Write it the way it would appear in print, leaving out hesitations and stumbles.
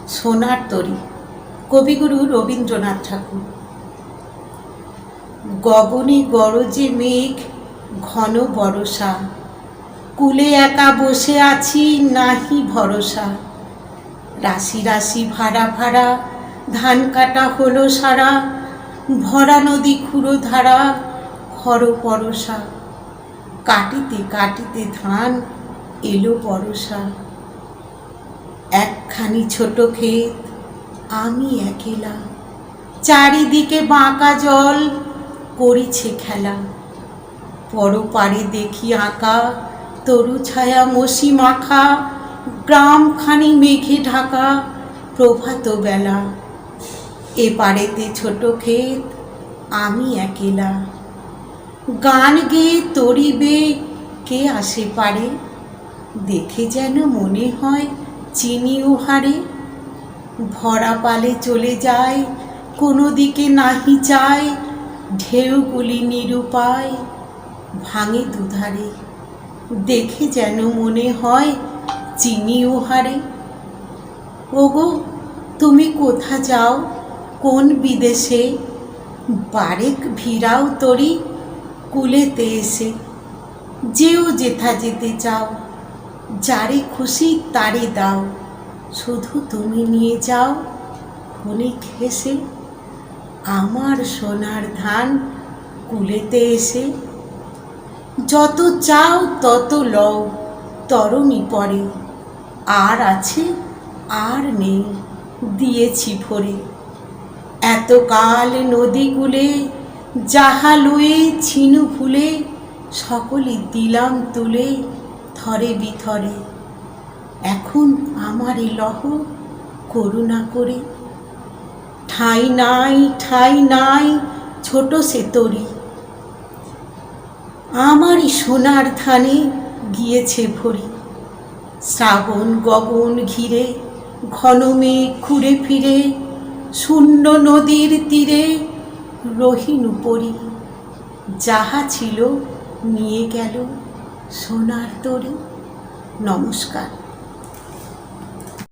সোনার তরী, কবিগুরু রবীন্দ্রনাথ ঠাকুর। গগনে গরজে মেঘ, ঘন বরষা, কুলে একা বসে আছি নাহি ভরসা। রাশি রাশি ভাড়া ভাড়া, ধান কাটা হলো সারা, ভরা নদী খুঁড়ো ধারা, খর পরশা। কাটিতে কাটিতে ধান এলো বরষা। একখানি ছোট ক্ষেত, আমি একেলা, চারিদিকে বাঁকা জল করিছে খেলা। পরপারে দেখি আঁকা তরু ছায়া মসি মাখা, গ্রামখানি মেঘে ঢাকা প্রভাত বেলা। এপারেতে ছোট ক্ষেত, আমি একেলা, গান গেয়ে তরিবে কে আসে পারে, দেখে যেন মনে হয় চিনি উহারে। ভরা পালে চলে যায়, কোনো দিকে নাহি চায়, ঢেউগুলি নিরুপায় ভাঙে দুধারে, দেখে যেন মনে হয় চিনি উহারে। ওগো তুমি কোথা যাও, কোন বিদেশে, বারেক ভিড়াও তরি কুলেতে এসে। যেও যেথা যেতে চাও, যারে খুশি তারে দাও, শুধু তুমি নিয়ে যাও ক্ষণিক হেসে আমার সোনার ধান কুলেতে এসে। যত চাও তত লও, তরণী পরে, আর আছে আর নেই দিয়েছি ভরে। এতকাল নদীকূলে যাহা লয়ে ছিনু ভুলে, সকলে দিলাম তুলে থরে বিথরে। এখন আমারে লহ করুণা করে, ঠাঁই নাই ঠাঁই নাই ছোট সে তরী, আমারই সোনার ধানে গিয়েছে ভরি। শ্রাবণ গগন ঘিরে, ঘন মেঘ ঘুরে ফিরে, শূন্য নদীর তীরে রহিনু পরি। যাহা ছিল নিয়ে গেল সোনার তরী। নমস্কার।